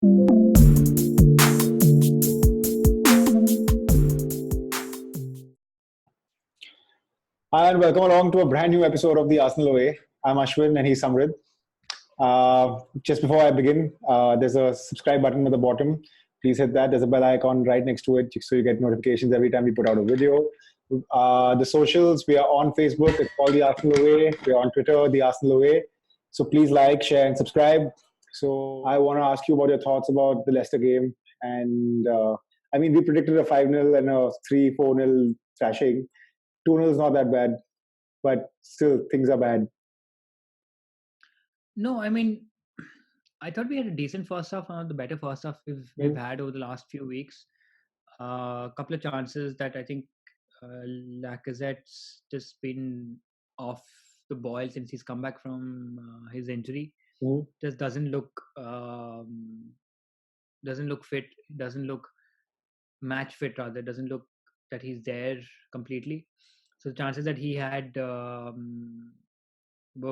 Hi, and welcome along to a brand new episode of the Arsenal Way. I'm Ashwin and he's Samrid. Just before I begin, there's a subscribe button at the bottom. Please hit that. There's a bell icon right next to it so you get notifications every time we put out a video. The socials, we are on Facebook. It's called the Arsenal Way. We're on Twitter, the Arsenal Way. So please like, share, and subscribe. So I want to ask you about your thoughts about the Leicester game. And we predicted a 5-0 and a 3-4-0 thrashing. 2-0 is not that bad, but still things are bad. No, I thought we had a decent first half, one of the better first half we've had over the last few weeks. A couple of chances that I think Lacazette's just been off the boil since he's come back from his injury. Just doesn't look fit, doesn't look match fit rather, doesn't look that he's there completely. So the chances that he had were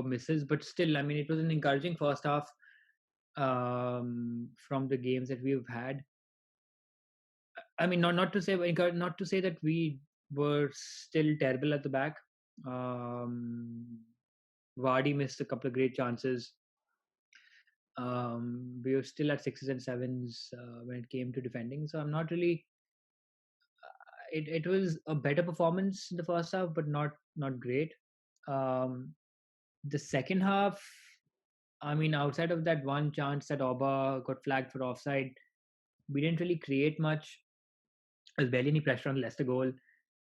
misses, but still, it was an encouraging first half from the games that we've had. Not to say that we were still terrible at the back. Vardy missed a couple of great chances. We were still at 6s and 7s when it came to defending. So I'm not really. It was a better performance in the first half, but not great. The second half, outside of that one chance that Auba got flagged for offside, we didn't really create much. There was barely any pressure on the Leicester goal.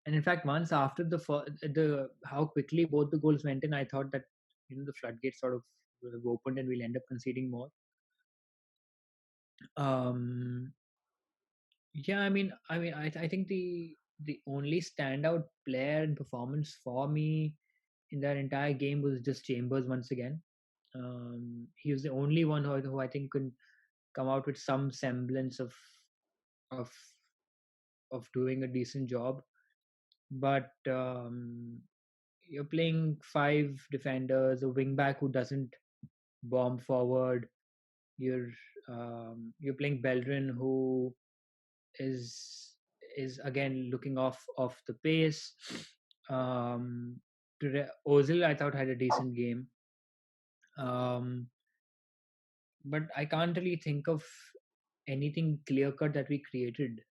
And in fact, once after the how quickly both the goals went in, I thought that the floodgates sort of have opened and we'll end up conceding more. I think the only standout player in performance for me in that entire game was just Chambers once again. He was the only one who I think could come out with some semblance of doing a decent job. But you're playing 5 defenders, a wing back who doesn't bomb forward. You're playing Bellerin, who is again looking off the pace. Ozil, I thought, had a decent game. But I can't really think of anything clear cut that we created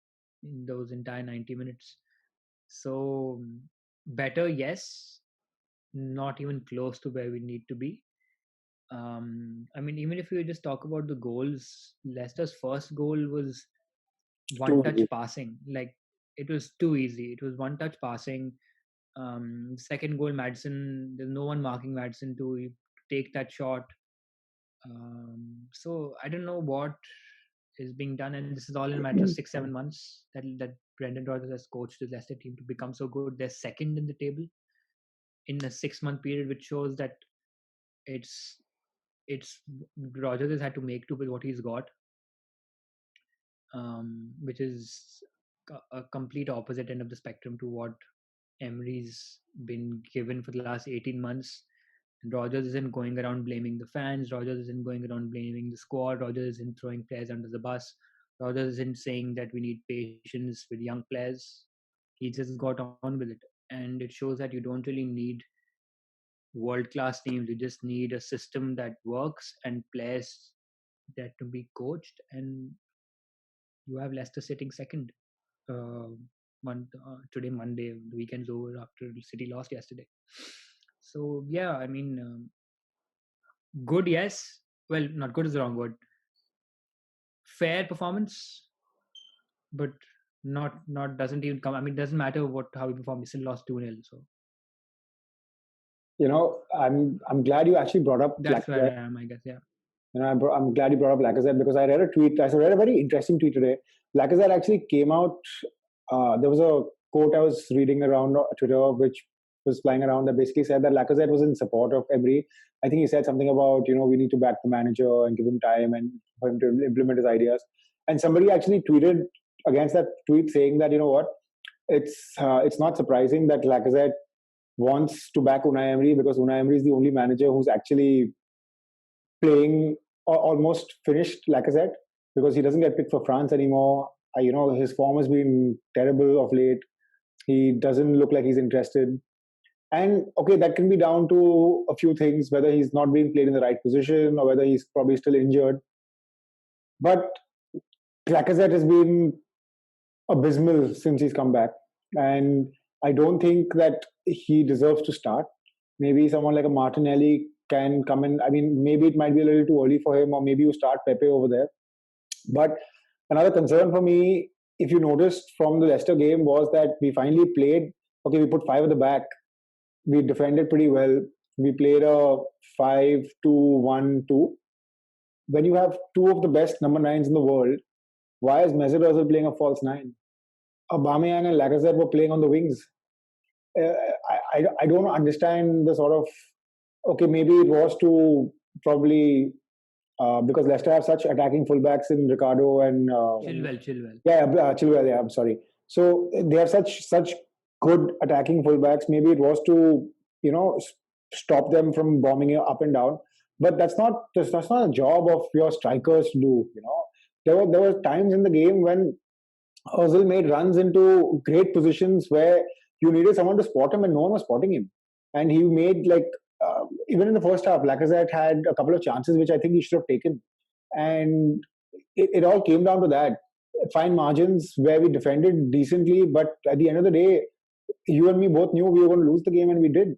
in those entire 90 minutes. So better, yes, not even close to where we need to be. Even if you just talk about the goals, Leicester's first goal was one-touch passing. Like, it was too easy. It was one-touch passing. Second goal, Maddison, there's no one marking Maddison to take that shot. So I don't know what is being done, and this is all in a matter of 6-7 months that Brendan Rodgers has coached the Leicester team to become so good. They're second in the table in a 6-month period, which shows that it's Rodgers has had to make do with what he's got, which is a complete opposite end of the spectrum to what Emery's been given for the last 18 months. And Rodgers isn't going around blaming the fans. Rodgers isn't going around blaming the squad. Rodgers isn't throwing players under the bus. Rodgers isn't saying that we need patience with young players. He just got on with it. And it shows that you don't really need world-class teams. You just need a system that works and players that can be coached. And you have Leicester sitting second today, Monday. The weekend's over after City lost yesterday. So yeah, good, yes. Well, not good is the wrong word. Fair performance, but not doesn't even come. It doesn't matter how we perform. We still lost 2-0. So I'm glad you actually brought up. That's where I am, I guess. Yeah. I'm glad you brought up Lacazette because I read a tweet. I read a very interesting tweet today. Lacazette actually came out. There was a quote I was reading around Twitter, which was flying around, that basically said that Lacazette was in support of Emery. I think he said something about, we need to back the manager and give him time and for him to implement his ideas. And somebody actually tweeted against that tweet saying that, it's not surprising that Lacazette wants to back Unai Emery because Unai Emery is the only manager who's actually playing almost finished Lacazette. because he doesn't get picked for France anymore. His form has been terrible of late. He doesn't look like he's interested. And okay, that can be down to a few things, whether he's not being played in the right position or whether he's probably still injured. But Lacazette has been abysmal since he's come back. And I don't think that he deserves to start. Maybe someone like a Martinelli can come in. I mean, maybe it might be a little too early for him, or maybe you start Pepe over there. But another concern for me, if you noticed from the Leicester game, was that we finally played. Okay, we put five at the back. We defended pretty well. We played a 5-2-1-2. When you have two of the best number nines in the world, why is Mesut Ozil playing a false nine? Aubameyang and Lacazette were playing on the wings. I don't understand the sort of, okay, maybe it was to probably because Leicester have such attacking fullbacks in Ricardo and Chilwell. Yeah, Chilwell. Yeah, I'm sorry. So they have such good attacking fullbacks. Maybe it was to stop them from bombing up and down. But that's not a job of your strikers to do. There were times in the game when Ozil made runs into great positions where you needed someone to spot him and no one was spotting him. And he made even in the first half, Lacazette had a couple of chances which I think he should have taken. And it all came down to that. Fine margins where we defended decently, but at the end of the day, you and me both knew we were going to lose the game, and we did.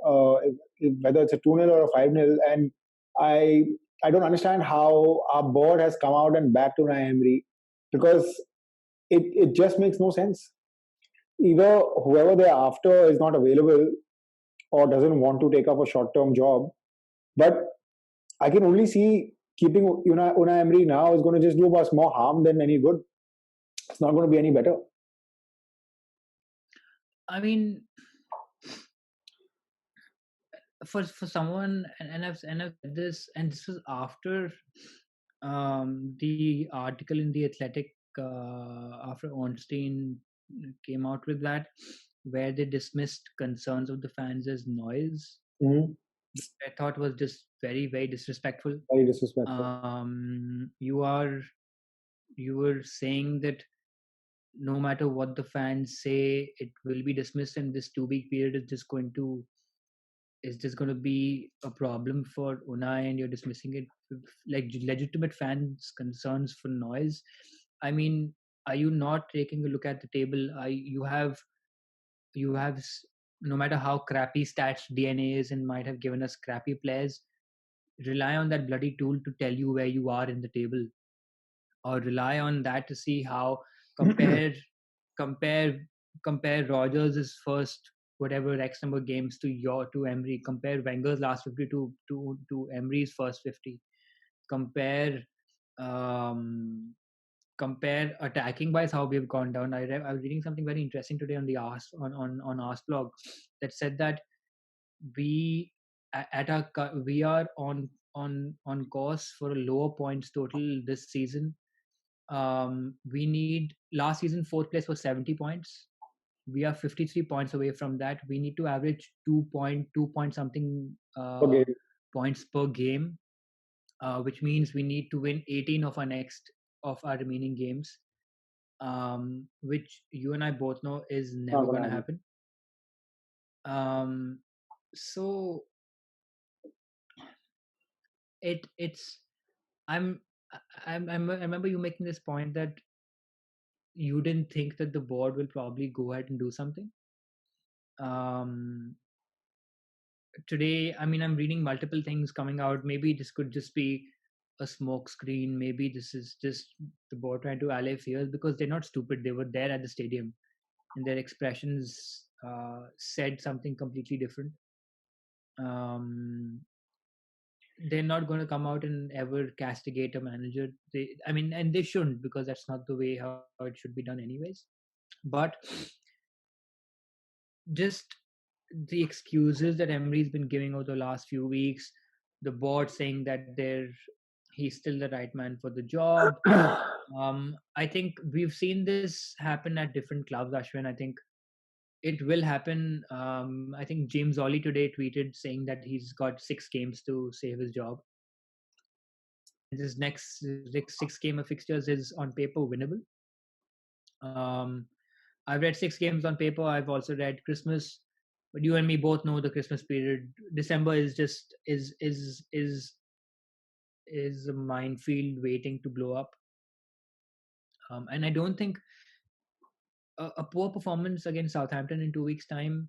Whether it's a 2-0 or a 5-0. And I don't understand how our board has come out and backed Unai Emery, because it just makes no sense. Either whoever they're after is not available or doesn't want to take up a short-term job. But I can only see keeping Unai Emery now is going to just do us more harm than any good. It's not going to be any better. I mean, for someone, and I've said this, and this was after the article in the Athletic after Ornstein came out with that, where they dismissed concerns of the fans as noise. Mm-hmm. I thought was just very, very disrespectful. Very disrespectful. You were saying that no matter what the fans say, it will be dismissed, and this 2-week period is just going to be a problem for Unai, and you're dismissing it like legitimate fans' concerns for noise. I mean, are you not taking a look at the table? You have no matter how crappy stats DNA is and might have given us crappy players, rely on that bloody tool to tell you where you are in the table, or rely on that to see how compare Rodgers' first whatever X number of games to Emery. Compare Wenger's last 50 to Emery's first 50. Compare attacking wise how we have gone down. I was reading something very interesting today on the on Ars blog that said that we are on course for a lower points total this season. We need last season fourth place was 70 points. We are 53 points away from that. We need to average 2 point something points per game, which means we need to win 18 of our remaining games, which you and I both know is never going to happen. So I remember you making this point that you didn't think that the board will probably go ahead and do something. Today, I mean, I'm reading multiple things coming out. Maybe this could just be a smoke screen. Maybe this is just the board trying to allay fears, because they're not stupid. They were there at the stadium, and their expressions said something completely different. They're not going to come out and ever castigate a manager. And they shouldn't, because that's not the way how it should be done anyways. But just the excuses that Emery's been giving over the last few weeks, the board saying that he's still the right man for the job. I think we've seen this happen at different clubs, Ashwin. I think it will happen. I think James Ollie today tweeted saying that he's got 6 games to save his job. this next 6 game of fixtures is on paper winnable. I've read 6 games on paper. I've also read Christmas, but you and me both know the Christmas period. December is just is a minefield waiting to blow up. And I don't think a poor performance against Southampton in 2 weeks' time,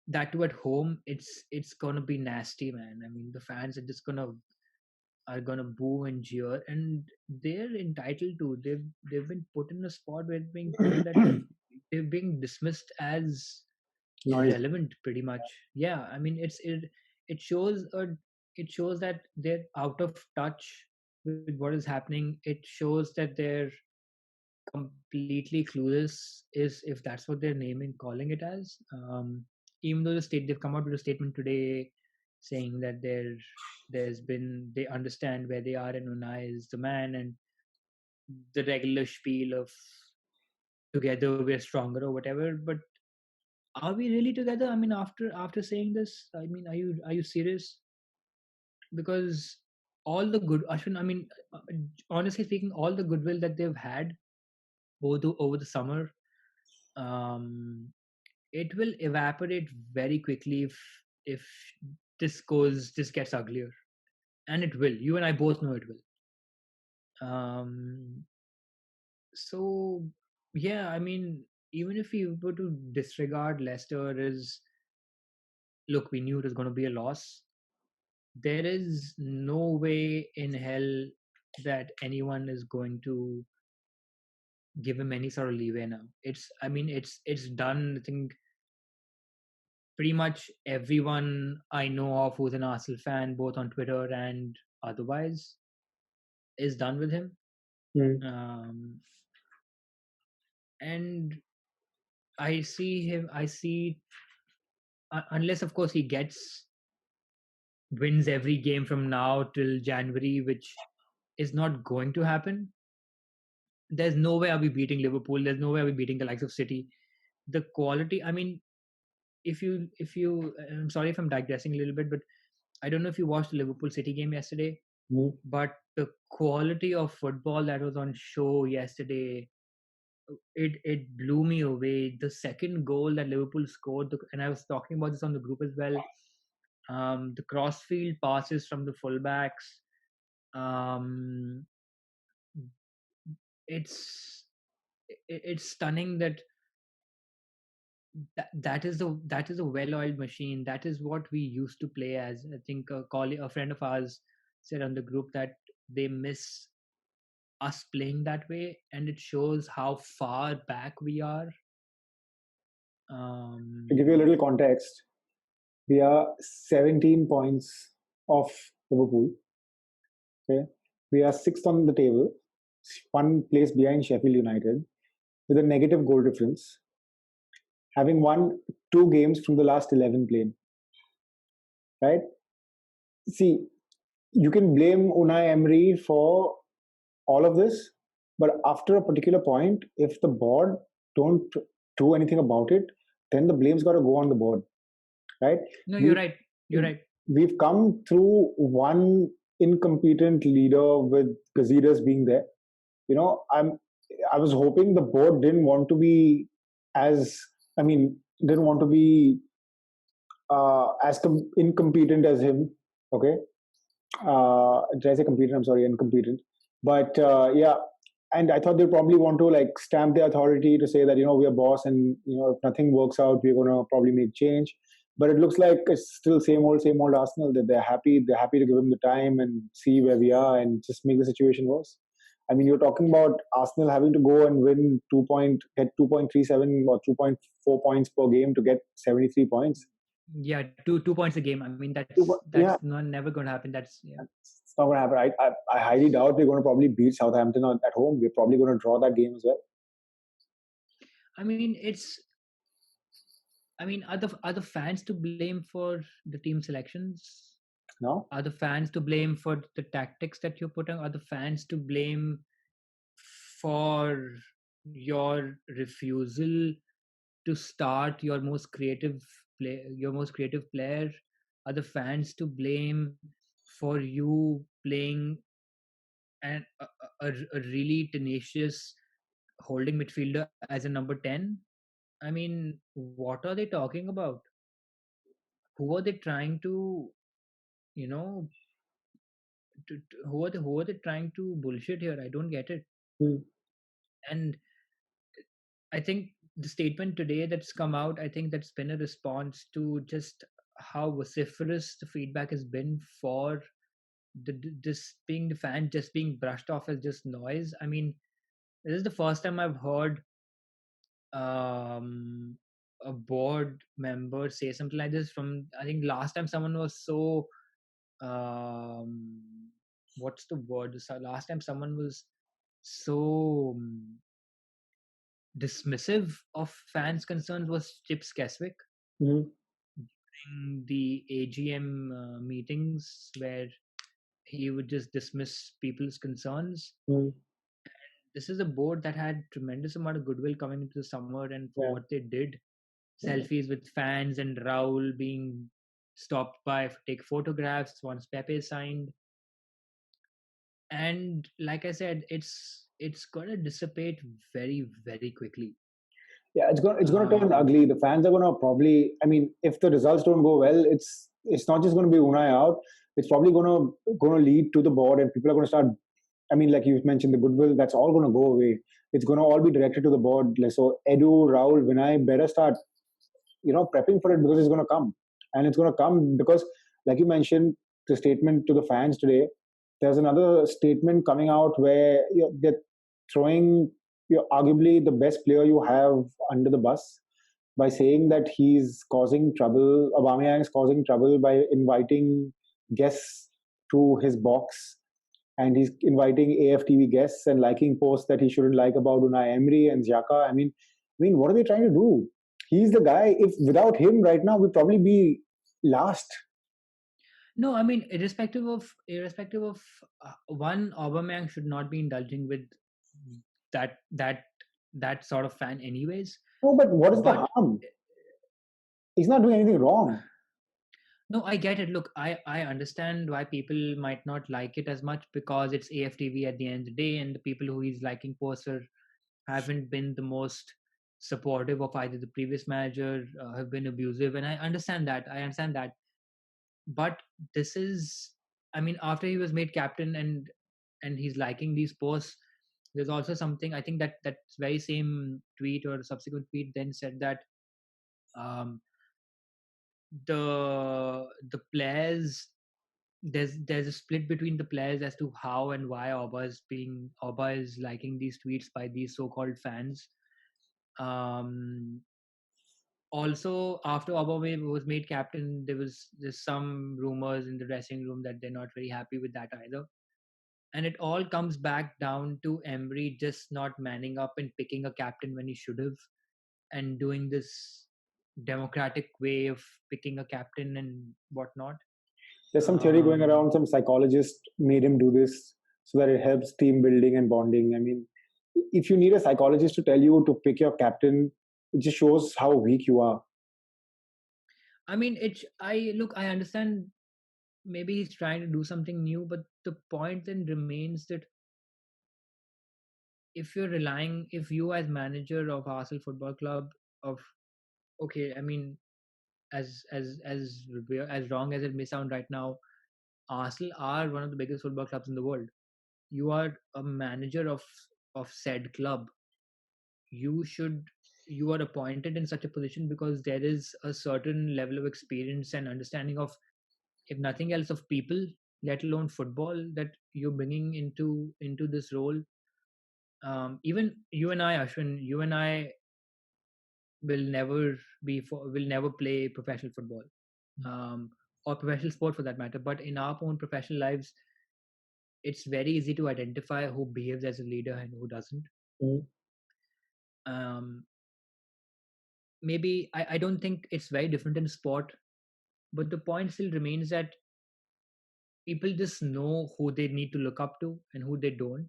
that too at home, it's gonna be nasty, man. I mean, the fans are gonna boo and jeer, and they're entitled to. They've been put in a spot where they're being told that they're being dismissed as Noise. irrelevant, pretty much. Yeah, I mean, it shows it shows that they're out of touch with what is happening. It shows that they're completely clueless, is if that's what they're naming calling it as. Even though they've come out with a statement today saying that they understand where they are and Unai is the man, and the regular spiel of together we're stronger or whatever. But are we really together? I mean, after saying this, I mean, are you serious? Because all the good, Ashwin, I mean, honestly speaking, all the goodwill that they've had over the summer, um, it will evaporate very quickly if this gets uglier, and it will. You and I both know it will. So yeah, I mean, even if we were to disregard Leicester as, look, we knew it was going to be a loss. There is no way in hell that anyone is going to give him any sort of leeway now. I mean, it's done. I think pretty much everyone I know of who's an Arsenal fan, both on Twitter and otherwise, is done with him. Um, and I see, unless of course he wins every game from now till January, which is not going to happen. There's no way I'll be beating Liverpool. There's no way I'll be beating the likes of City. The quality, I mean, if you, I'm sorry if I'm digressing a little bit, but I don't know if you watched the Liverpool City game yesterday, but the quality of football that was on show yesterday, it blew me away. The second goal that Liverpool scored, and I was talking about this on the group as well. The crossfield passes from the fullbacks. Um, it's stunning that is a well-oiled machine. That is what we used to play as. I think a friend of ours said on the group that they miss us playing that way, and it shows how far back we are. To give you a little context, we are 17 points off Liverpool. Okay, we are sixth on the table, one place behind Sheffield United, with a negative goal difference, having won 2 games from the last 11 played. Right? See, you can blame Unai Emery for all of this, but after a particular point, if the board don't do anything about it, then the blame's got to go on the board, right? No, you're right. You're right. We've come through one incompetent leader with Gazidis being there. You know, I was hoping the board didn't want to be didn't want to be as incompetent as him. Okay, did I say competent? I'm sorry, incompetent. But yeah, and I thought they'd probably want to like stamp their authority to say that we're boss, and if nothing works out, we're gonna probably make change. But it looks like it's still same old Arsenal. That they're happy to give him the time and see where we are and just make the situation worse. I mean, you're talking about Arsenal having to go and win get 2.37 or 2.4 points per game to get 73 points. Yeah, two points a game. I mean, that's never going to happen. It's not going to happen. I highly doubt we're going to probably beat Southampton at home. We're probably going to draw that game as well. I mean, are the fans to blame for the team selections? No. Are the fans to blame for the tactics that you're putting? Are the fans to blame for your refusal to start your most creative player? Are the fans to blame for you playing and a really tenacious holding midfielder as a number 10. I mean, what are they talking about? Who are they trying to, you know, who are they trying to bullshit here? I don't get it. Mm. And I think the statement today that's come out, I think that's been a response to just how vociferous the feedback has been for this being the fan just being brushed off as just noise. I mean, this is the first time I've heard um, a board member say something like this. From I think last time someone was so um, what's the word? Last time someone was so dismissive of fans' concerns was Chips Keswick Mm. in the AGM meetings where he would just dismiss people's concerns. Mm. This is a board that had tremendous amount of goodwill coming into the summer, and for Yeah. what they did, selfies with fans and Raul being stopped by take photographs once Pepe signed, and like I said, it's gonna dissipate very quickly. Yeah, it's gonna turn Um, ugly. The fans are gonna probably. I mean, if the results don't go well, it's not just gonna be Unai out. It's probably gonna lead to the board, and people are gonna start. I mean, like you mentioned, the goodwill. That's all gonna go away. It's gonna all be directed to the board. Like, so Edu, Raul, Vinay better start, prepping for it, because it's gonna come, and it's gonna come because, like you mentioned, the statement to the fans today. There's another statement coming out where they're throwing arguably the best player you have under the bus by saying that he's causing trouble. Aubameyang is causing trouble by inviting guests to his box, and he's inviting AFTV guests and liking posts that he shouldn't like about Unai Emery and Xhaka. I mean, what are they trying to do? He's the guy. If without him, right now we'd probably be last. no, I mean, irrespective of one, Aubameyang should not be indulging with that that that sort of fan, anyways. No, but what is the But harm? He's not doing anything wrong. no, I get it. Look, I understand why people might not like it as much because it's AFTV at the end of the day, and the people who he's liking posts haven't been the most supportive of either the previous manager, have been abusive, and I understand that. I understand that. But this is, I mean, after he was made captain and he's liking these posts, there's also something I think that very same tweet or subsequent tweet then said that um, the players, there's a split between the players as to how and why Auba is liking these tweets by these so-called fans. Um, Also, after Aubameyang was made captain, there's some rumors in the dressing room that they're not very happy with that either. And it all comes back down to Emery just not manning up and picking a captain when he should have, and doing this democratic way of picking a captain and whatnot. There's some theory going Um, around. Some psychologist made him do this so that it helps team building and bonding. I mean, if you need a psychologist to tell you to pick your captain, it just shows how weak you are. I mean, I understand maybe he's trying to do something new, but the point then remains that if you as manager of Arsenal Football Club of okay, I mean, as wrong as it may sound right now, Arsenal are one of the biggest football clubs in the world. You are a manager of said club. You should you are appointed in such a position because there is a certain level of experience and understanding of, if nothing else, of people, let alone football, that you're bringing into this role. Even you and I, Ashwin, you and I will never play professional football, um, or professional sport for that matter. But in our own professional lives, it's very easy to identify who behaves as a leader and who doesn't. Mm. Um, Maybe I don't think it's very different in sport, but the point still remains that people just know who they need to look up to and who they don't.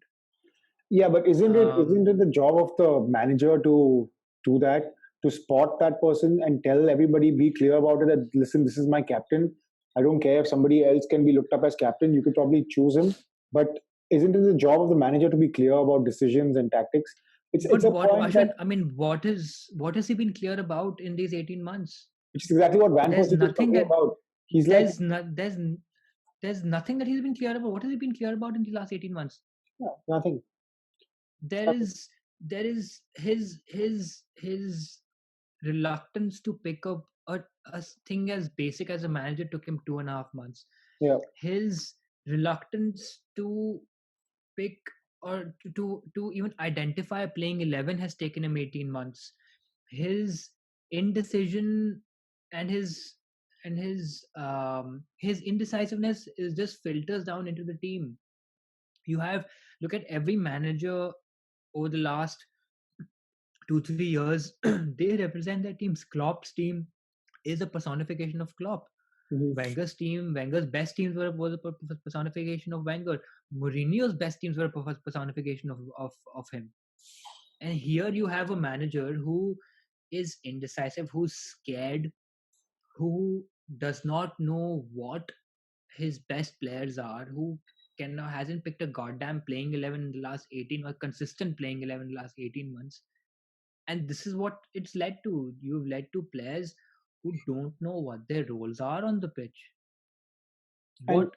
Yeah, but isn't it Um, isn't it the job of the manager to do that, to spot that person and tell everybody, be clear about it, that listen, this is my captain. I don't care if somebody else can be looked up as captain. You could probably choose him, but isn't it the job of the manager to be clear about decisions and tactics? It's But a what, point that Ashwin, I mean, what has he been clear about in these 18 months? which is exactly what Van There's Persie was nothing talking that about. He's like, there's not there's nothing that he's been clear about. What has he been clear about in the last 18 months? yeah, nothing. There Nothing. is there is his reluctance to pick up a thing as basic as a manager took him 2.5 months. Yeah. His reluctance to pick or to even identify a playing 11 has taken him 18 months. His indecision and his indecisiveness is just filters down into the team. You have look at every manager over the last 2-3 years. They represent their teams. Klopp's team is a personification of Klopp. Mhm. Wenger's best teams was a personification of Wenger. Mourinho's best teams were a personification of him. And here you have a manager who is indecisive, who's scared, who does not know what his best players are, who hasn't picked a goddamn playing 11 in the last 18 or consistent playing 11 in the last 18 months. And this is what it's led to. You've led to players who don't know what their roles are on the pitch. And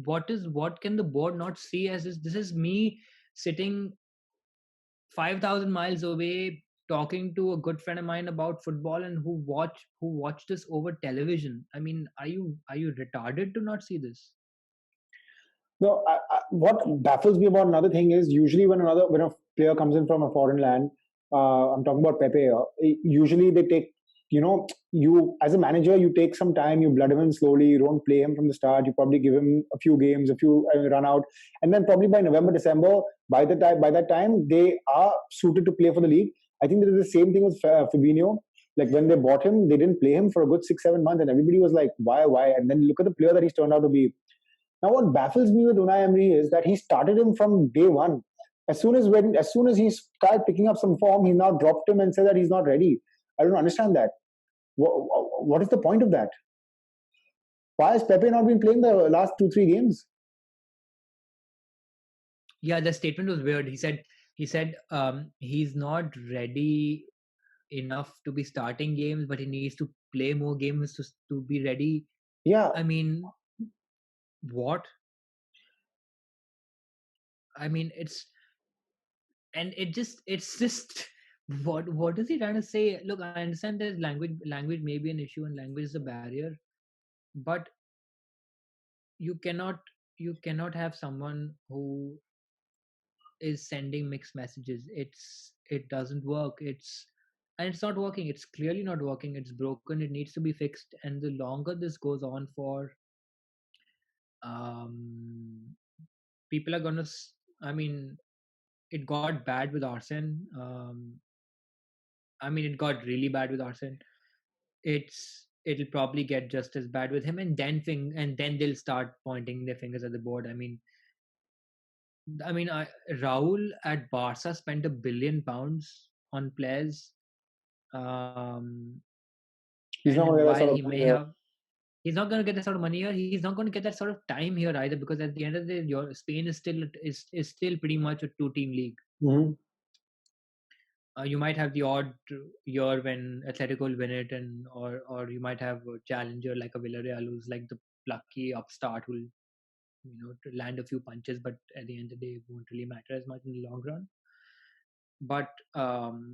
What can the board not see as this is me sitting 5,000 miles away talking to a good friend of mine about football and who watch this over television. I mean, are you retarded to not see this? no, what baffles me about another thing is usually when a player comes in from a foreign land, I'm talking about Pepe here. Usually they take, you as a manager, you take some time, you blood him in slowly, you don't play him from the start, you probably give him a few games, a few run out, and then probably by November, December, by that time they are suited to play for the league. I think there is the same thing with Fabinho. Like when they bought him, they didn't play him for a good 6-7 months, and everybody was like, why? And then look at the player that he's turned out to be. Now, what baffles me with Unai Emery is that he started him from day one. As soon as he started picking up some form, he now dropped him and said that he's not ready. I don't understand that. What is the point of that? Why has Pepe not been playing the last 2-3 games? Yeah, the statement was weird. He said he's not ready enough to be starting games, but he needs to play more games to be ready. Yeah, I mean, what? I mean, it's just what is he trying to say? Look, I understand that language may be an issue and language is a barrier, but you cannot you cannot have someone who is sending mixed messages. It doesn't work. It's not working. It's clearly not working. It's broken. It needs to be fixed. And the longer this goes on for, um people are gonna I mean, it got bad with Arsen. I mean, it got really bad with Arsen. It'll probably get just as bad with him, and then they'll start pointing their fingers at the board. Raul at Barca spent £1 billion on players. he's not And going to get that while sort of he money may here. have, he's not going to get that sort of money here. He's not going to get that sort of time here either, because at the end of the day, Spain is still pretty much a two-team league. Mm-hmm. You might have the odd year when Atletico will win it, or you might have a challenger like a Villarreal who's like the plucky upstart who'll to land a few punches, but at the end of the day, it won't really matter as much in the long run. But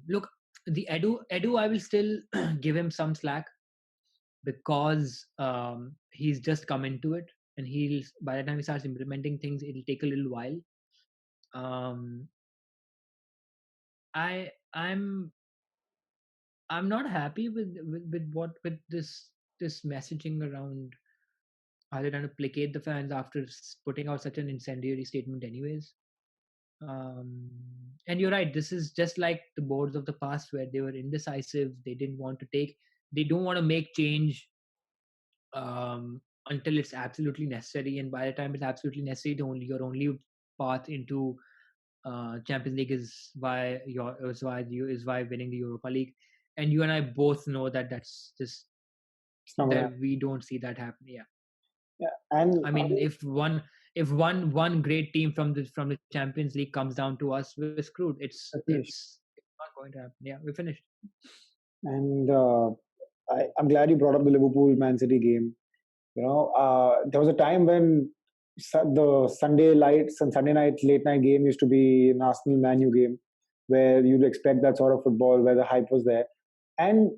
look, the Edu, I will still give him some slack, because he's just come into it, and he'll by the time he starts implementing things, it'll take a little while. Um, I'm not happy with this messaging around. Are they trying to placate the fans after putting out such an incendiary statement, anyways? And you're right. This is just like the boards of the past, where they were indecisive. They don't want to make change until it's absolutely necessary. And by the time it's absolutely necessary, your only path into Champions League is why winning the Europa League. And you and I both know that that's just It's not going to that we don't see that happen. Yeah. Yeah, and I mean, if one great team from the Champions League comes down to us, we're screwed. It's not going to happen. Yeah, we're finished. And I'm glad you brought up the Liverpool Man City game. There was a time when the Sunday night late night game used to be an Arsenal Man U game, where you'd expect that sort of football, where the hype was there. And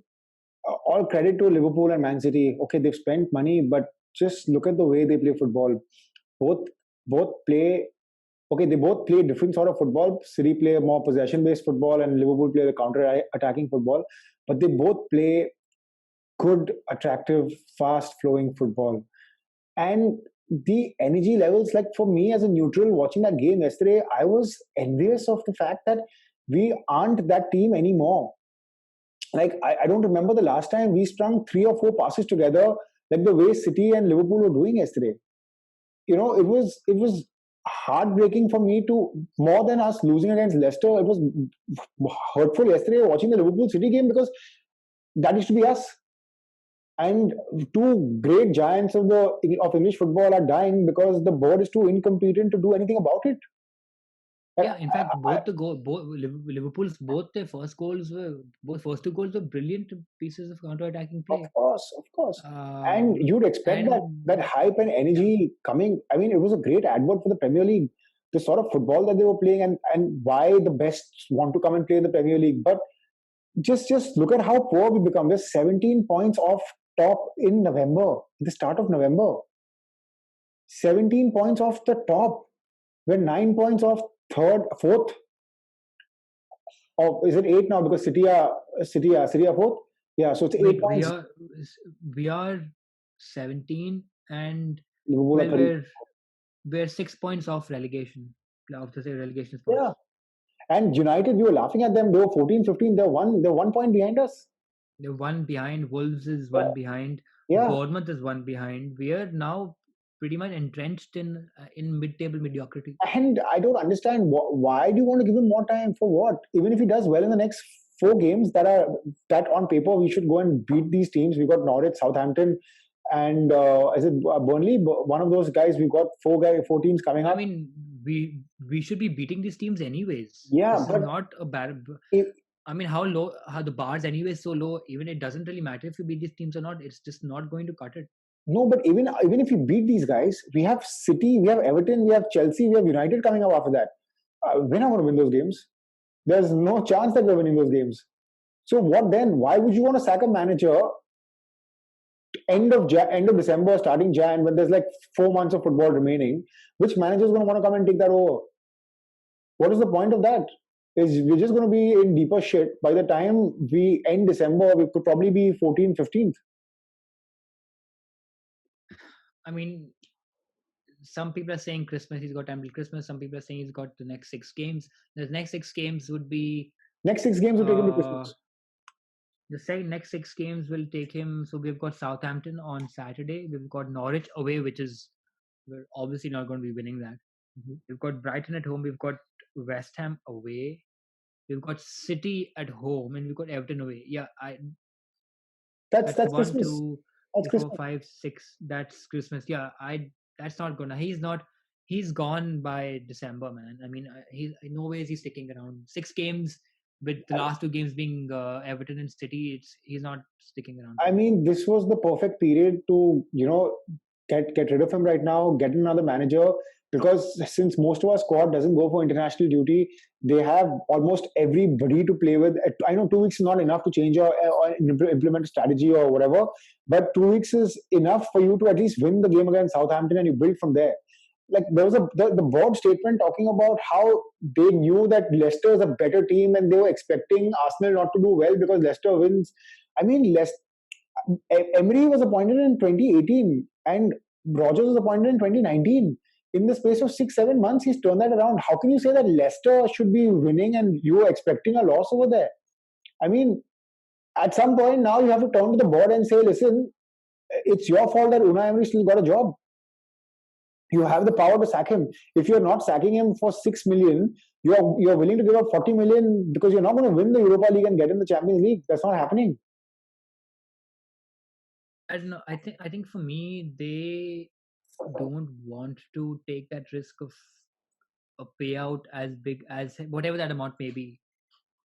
all credit to Liverpool and Man City. Okay, they've spent money, but just look at the way they play football. Both play. Okay, they both play different sort of football. City play a more possession-based football, and Liverpool play the counter-attacking football. But they both play good, attractive, fast-flowing football. And the energy levels, like for me as a neutral watching that game yesterday, I was envious of the fact that we aren't that team anymore. Like I don't remember the last time we strung 3 or 4 passes together like the way City and Liverpool were doing yesterday. It was heartbreaking for me to, more than us losing against Leicester, it was hurtful yesterday watching the Liverpool City game, because that used to be us. And two great giants of English football are dying because the board is too incompetent to do anything about it. Yeah, in fact, both Liverpool's their first goals were both first 2 goals were brilliant pieces of counter-attacking play. Of course. And you'd expect that hype and energy coming. I mean, it was a great advert for the Premier League, the sort of football that they were playing, and why the best want to come and play in the Premier League. But just look at how poor we become. We're 17 points off top in November, the start of November. 17 points off the top. We're 9 points off fourth. Or is it 8 now because City are fourth? Yeah, so it's 8 points. We are 17 and we're 6 points off relegation. Relegation spots. Yeah. And United, we were laughing at them. They were 14, 15. They're 1 point behind us. They're 1 behind. Wolves is 1 behind. Yeah. Bournemouth is 1 behind. We are now pretty much entrenched in mid-table mediocrity. And I don't understand why do you want to give him more time for what? Even if he does well in the next 4 games that on paper we should go and beat these teams. We've got Norwich, Southampton, and is it Burnley? One of those guys. We've got 4 teams coming up. I mean, we should be beating these teams anyways. Yeah, this is not a bad. I mean, how the bar is anyway so low. Even it doesn't really matter if you beat these teams or not. It's just not going to cut it. No, but even if you beat these guys, we have City, we have Everton, we have Chelsea, we have United coming up after that. We're not going to win those games. There's no chance that we're winning those games. So what then? Why would you want to sack a manager end of December, starting Jan, when there's like 4 months of football remaining? Which manager is going to want to come and take that over? What is the point of that? We're just going to be in deeper shit. By the time we end December, we could probably be 14th, 15th. I mean, some people are saying Christmas, he's got time till Christmas. Some people are saying he's got the next 6 games. The next 6 games would be... Next 6 games will take him to Christmas. The next 6 games will take him... So we've got Southampton on Saturday. We've got Norwich away, we're obviously not going to be winning that. Mm-hmm. We've got Brighton at home. We've got West Ham away. We've got City at home. And we've got Everton away. Yeah, that's 1, Christmas. 2, 3, 4, 5, 6. That's Christmas. Yeah, that's not gonna. He's gone by December, man. I mean, no ways he's sticking around. 6 games with the last 2 games being Everton and City. He's not sticking around. I mean, this was the perfect period to get rid of him right now. Get another manager, because since most of our squad doesn't go for international duty, they have almost everybody to play with. I know 2 weeks is not enough to change or implement a strategy or whatever, but 2 weeks is enough for you to at least win the game against Southampton and you build from there. Like there was the board statement talking about how they knew that Leicester is a better team and they were expecting Arsenal not to do well because Leicester wins. I mean, Emery was appointed in 2018 and Rodgers was appointed in 2019. In the space of 6-7 months, he's turned that around. How can you say that Leicester should be winning and you are expecting a loss over there? I mean, at some point now you have to turn to the board and say, listen, it's your fault that Unai Emery still got a job. You have the power to sack him. If you're not sacking him for 6 million, you're willing to give up 40 million because you're not going to win the Europa League and get in the Champions League. That's not happening. I don't know. I think for me, don't want to take that risk of a payout as big as whatever that amount may be.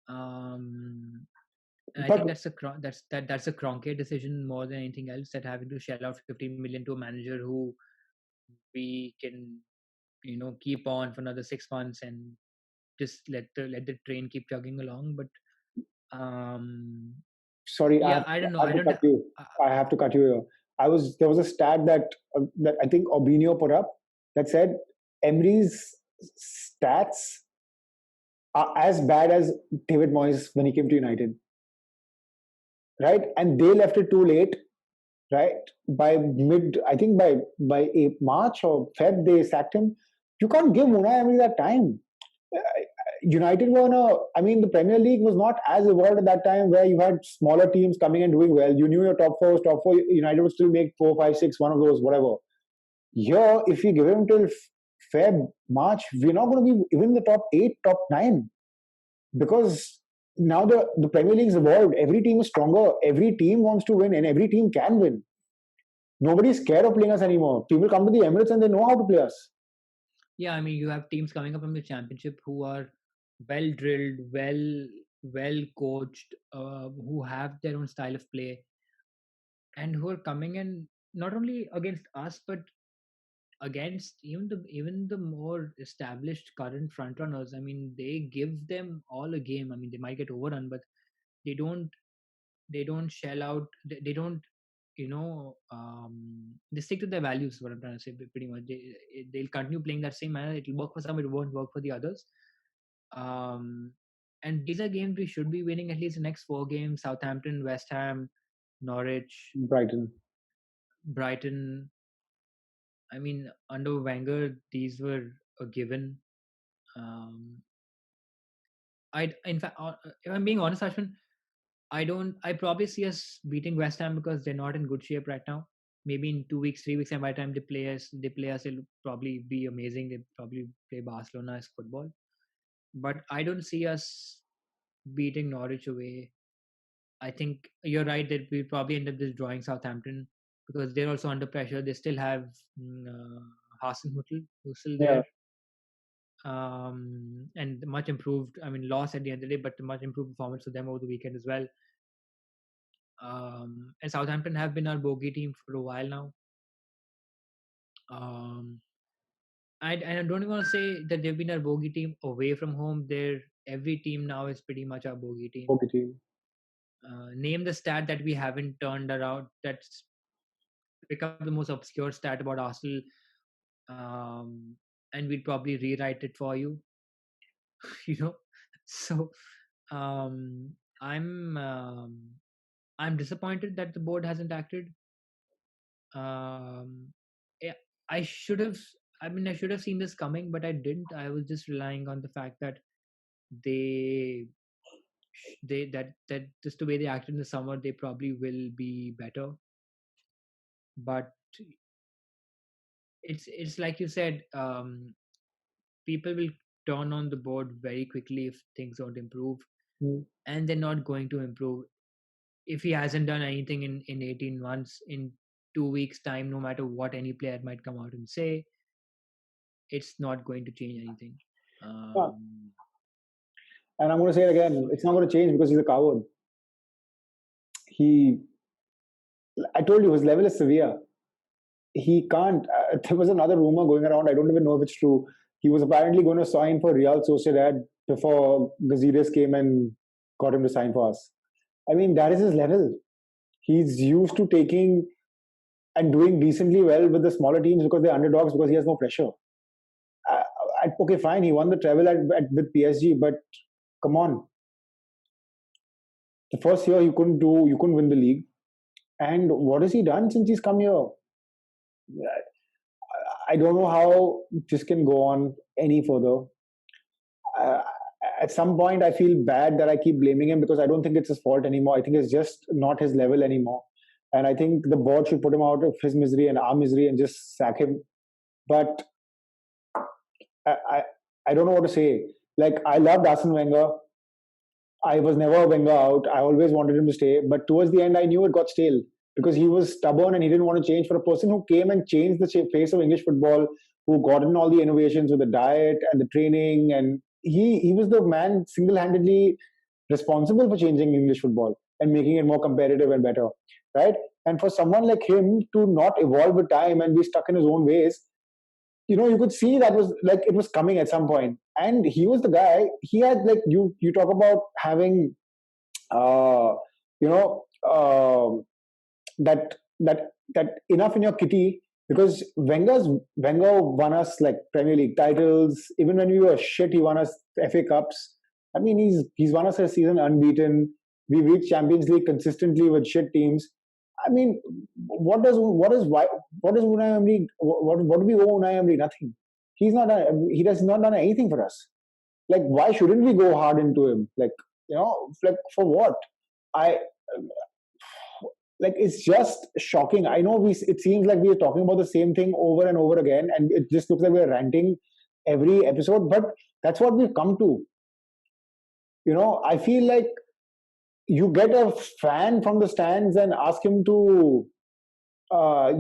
Um, and I think But that's that's a Kroenke decision more than anything else. That having to shell out 15 million to a manager who we can keep on for another 6 months and just let the train keep chugging along. But um, sorry, yeah, I don't know. I have I to don't. cut you. I have to cut you here. There was a stat that I think Obinio put up that said Emery's stats are as bad as David Moyes when he came to United, right? And they left it too late, right? By mid, I think March or Feb, they sacked him. You can't give Unai Emery that time. United were I mean, the Premier League was not as evolved at that time where you had smaller teams coming and doing well. You knew your top four, United would still make 4, 5, 6, one of those, whatever. Here, if we give him till Feb, March, we're not going to be even in the top 8, top 9 because now the Premier League's evolved. Every team is stronger. Every team wants to win and every team can win. Nobody's scared of playing us anymore. People come to the Emirates and they know how to play us. Yeah, I mean, you have teams coming up from the championship who are well drilled, well coached, who have their own style of play, and who are coming in not only against us but against even the more established current front runners. I mean, they give them all a game. I mean, they might get overrun, but they don't shell out. They don't they stick to their values. What I'm trying to say, pretty much, they'll continue playing that same manner. It'll work for some, it won't work for the others. Um, and these are games we should be winning at least the next 4 games: Southampton, West Ham, Norwich, Brighton. Brighton. I mean, under Wenger, these were a given. Um, in fact, if I'm being honest, Ashwin, I don't. I probably see us beating West Ham because they're not in good shape right now. Maybe in 2 weeks, 3 weeks, and by the time they play us, it'll probably be amazing. They probably play Barcelona-esque football. But I don't see us beating Norwich away. I think you're right that we'll probably end up just drawing Southampton because they're also under pressure. They still have Hasenhüttl, who's still Yeah. there, and much improved. I mean, loss at the end of the day, but much improved performance for them over the weekend as well. And Southampton have been our bogey team for a while now. Um, and I don't even want to say that they've been our bogey team away from home. Every team now is pretty much our bogey team. Okay, team. Name the stat that we haven't turned around. That's become the most obscure stat about Arsenal, and we'd probably rewrite it for you. you know, so um, I'm um, I'm disappointed that the board hasn't acted. Um, yeah, I should have. I mean, I should have seen this coming, but I didn't. I was just relying on the fact that they that just the way they acted in the summer, they probably will be better. But it's like you said, people will turn on the board very quickly if things don't improve, Mm. and they're not going to improve if he hasn't done anything in 18 months. In 2 weeks time, no matter what any player might come out and say, it's not going to change anything. Yeah. um, And I'm going to say it again, so it's yeah. not going to change because he's a coward. He, I told you, his level is severe. He can't. There was another rumor going around. I don't even know if it's true. He was apparently going to sign for Real Sociedad before Gazidis came and got him to sign for us. I mean, that is his level. He's used to taking and doing decently well with the smaller teams because they're underdogs because he has no pressure. Uh, okay, fine. He won the treble with PSG, but come on. The first year you couldn't win the league. And what has he done since he's come here? I don't know how this can go on any further. Uh, at some point, I feel bad that I keep blaming him because I don't think it's his fault anymore. I think it's just not his level anymore. And I think the board should put him out of his misery and our misery and just sack him. But I, I, I don't know what to say. Like, I loved Arsene Wenger. I was never a Wenger out. I always wanted him to stay. But towards the end, I knew it got stale. because he was stubborn and he didn't want to change. For a person who came and changed the face of English football, who got in all the innovations with the diet and the training, and he was the man single-handedly responsible for changing English football and making it more competitive and better, right? And for someone like him to not evolve with time and be stuck in his own ways, you could see that was like it was coming at some point. And he was the guy. He had like you talk about having uh, you know that enough in your kitty, because Wenger won us like Premier League titles. Even when we were shit, he won us FA Cups. I mean, he's won us a season unbeaten. We reached Champions League consistently with shit teams. I mean, what does Unai Emery, what do we owe Unai Emery? Nothing. He does not done anything for us. Like, why shouldn't we go hard into him? Like, like for what? I like it's just shocking. I know it seems like we are talking about the same thing over and over again, and it just looks like we're ranting every episode, but that's what we've come to. I feel like you get a fan from the stands and ask him to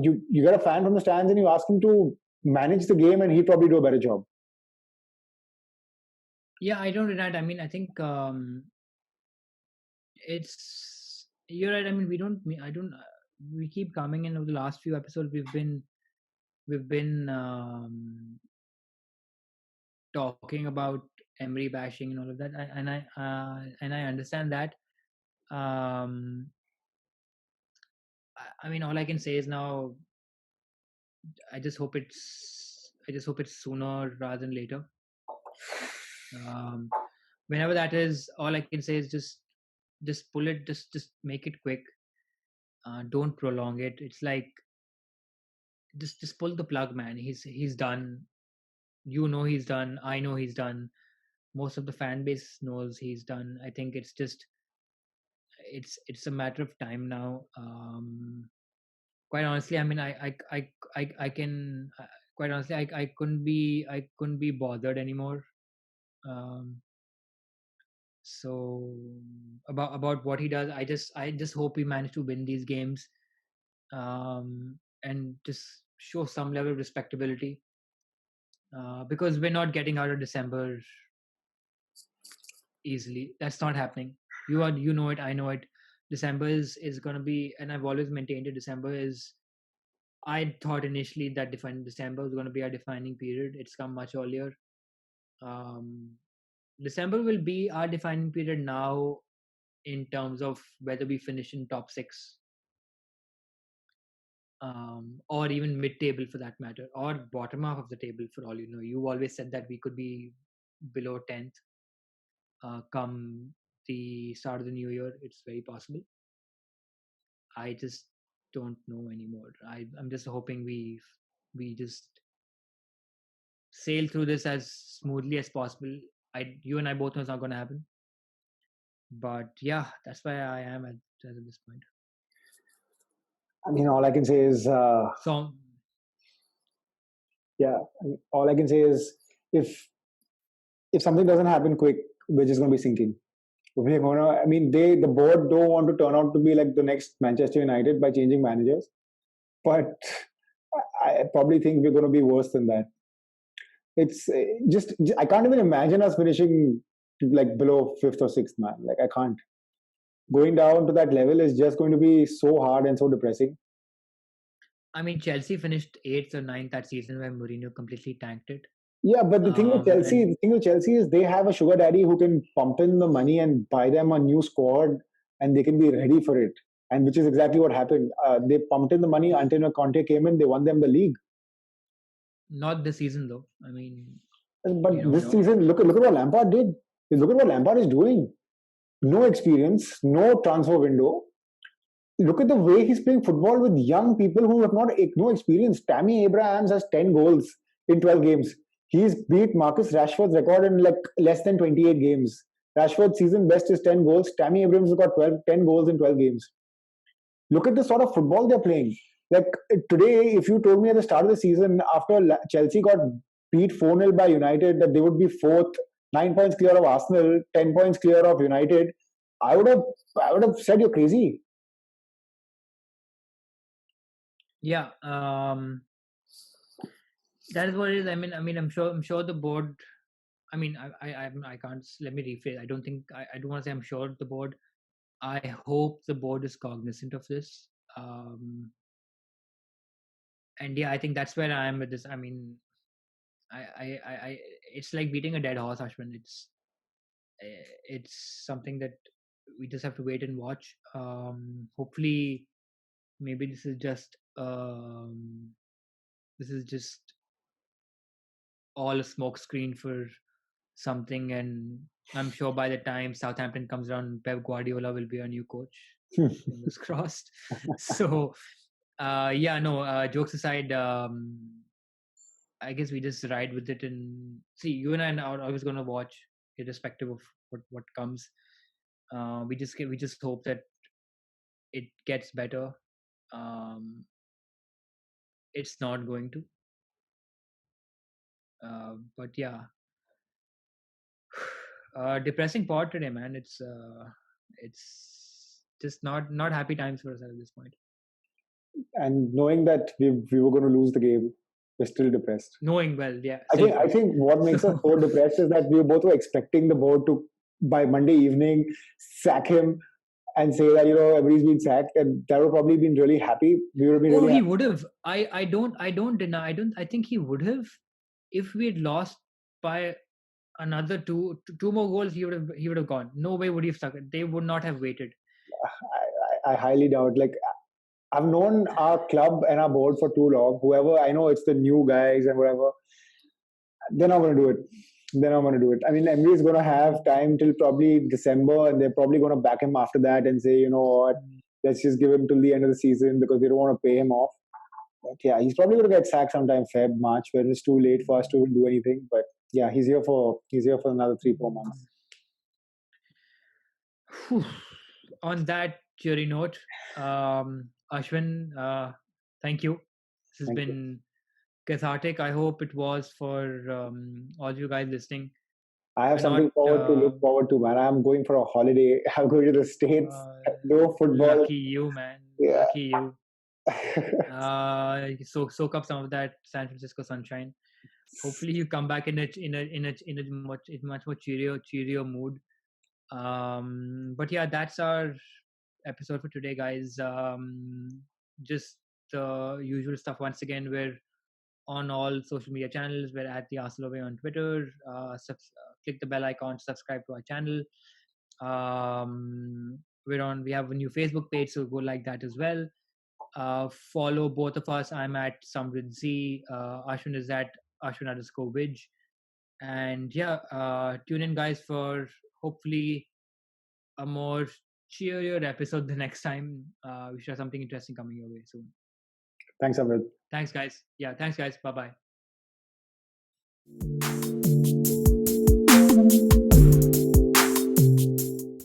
you get a fan from the stands and you ask him to manage the game, and he'd probably do a better job. Yeah, I don't deny it. I mean, I think you're right. I mean, we keep coming in over the last few episodes. We've been talking about Emery bashing and all of that, and I understand that. I mean, all I can say is now, I just hope it's sooner rather than later. Whenever that is, all I can say is just pull it, just make it quick. Don't prolong it. It's like just pull the plug, man. He's done. He's done. I know he's done. Most of the fan base knows he's done. I think it's just it's a matter of time now. Quite honestly, I mean, I can quite honestly, I couldn't be bothered anymore. So about what he does, I just hope he managed to win these games, and just show some level of respectability, because we're not getting out of December easily. That's not happening. You know it, I know it. December is going to be, and I've always maintained it, December is, I thought initially that December was going to be a defining period. It's come much earlier. December will be our defining period now, in terms of whether we finish in top 6, or even mid-table for that matter, or bottom half of the table for all you know. You always said that we could be below 10th come the start of the new year. It's very possible. I just don't know anymore. I'm just hoping we just sail through this as smoothly as possible. You and I both know it's not going to happen. But yeah, that's why I am at this point. I mean, all I can say is yeah. All I can say is if something doesn't happen quick, we're just going to be sinking. We're going to. I mean, the board don't want to turn out to be like the next Manchester United by changing managers, but I probably think we're going to be worse than that. It's just I can't even imagine us finishing like below 5th or 6th, man. Like I can't. Going down to that level is just going to be so hard and so depressing. I mean, Chelsea finished 8th or 9th that season when Mourinho completely tanked it. Yeah, but the thing with Chelsea is they have a sugar daddy who can pump in the money and buy them a new squad, and they can be ready for it. And which is exactly what happened. They pumped in the money. Antonio Conte came in. They won them the league. Not this season, though. I mean, but this season, look at what Lampard did. Look at what Lampard is doing. No experience, no transfer window. Look at the way he's playing football with young people who have no experience. Tammy Abrahams has 10 goals in 12 games. He's beat Marcus Rashford's record in like less than 28 games. Rashford's season best is 10 goals. Tammy Abrahams has got 10 goals in 12 games. Look at the sort of football they're playing. Like today, if you told me at the start of the season, after Chelsea got beat 4-0 by United, that they would be 4th, 9 points clear of Arsenal, 10 points clear of United, I would have said you're crazy. Yeah, that is what it is. I'm sure the board. I can't. Let me rephrase. I don't think. I don't want to say I'm sure the board. I hope the board is cognizant of this. And yeah, I think that's where I am with this. I it's like beating a dead horse, Ashwin. It's something that we just have to wait and watch. Hopefully, maybe this is just all a smoke screen for something, and I'm sure by the time Southampton comes around, Pep Guardiola will be our new coach. Fingers crossed. So, yeah, no. Jokes aside, I guess we just ride with it and see. You and I are always going to watch, irrespective of what comes. We just hope that it gets better. Um, it's not going to, but yeah, depressing part today, man. It's just not happy times for us at this point. And knowing that we were going to lose the game, we're still depressed. Knowing well, yeah. I think what makes us so depressed is that we were expecting the board to, by Monday evening, sack him and say that Emery's been sacked, and that would probably been really happy. We would have been Oh, really he happy. would have. I don't deny. I think he would have if we had lost by another two more goals. He would have gone. No way would he have stuck it. They would not have waited. I highly doubt. Like, I've known our club and our board for too long. Whoever, I know it's the new guys and whatever, they're not going to do it. They're not going to do it. I mean, Emery is going to have time till probably December, and they're probably going to back him after that and say, you know what, let's just give him till the end of the season because they don't want to pay him off. But yeah, he's probably going to get sacked sometime Feb, March, when it's too late for us to do anything. But yeah, he's here for another 3-4 months. On that cheery note, Ashwin, thank you. This has Thank you. been cathartic. I hope it was for all you guys listening. I have We're something not, to look forward to, man. I'm going for a holiday. I'm going to the States. No football. Lucky you, man. Yeah. Lucky you. Soak up some of that San Francisco sunshine. Hopefully, you come back in a much more cheerier mood. But yeah, that's our episode for today, guys. Just the usual stuff. Once again, we're on all social media channels. We're at the Arsenal Way on Twitter. Click the bell icon to subscribe to our channel. We have a new Facebook page, so go like that as well. Follow both of us. I'm at Samrid Z. Ashwin is at Ashwin_Vidge. And yeah, tune in, guys, for hopefully a more cheerier episode the next time. We should have something interesting coming your way soon. Thanks, Amrit. Thanks, guys. Yeah, thanks, guys. Bye bye.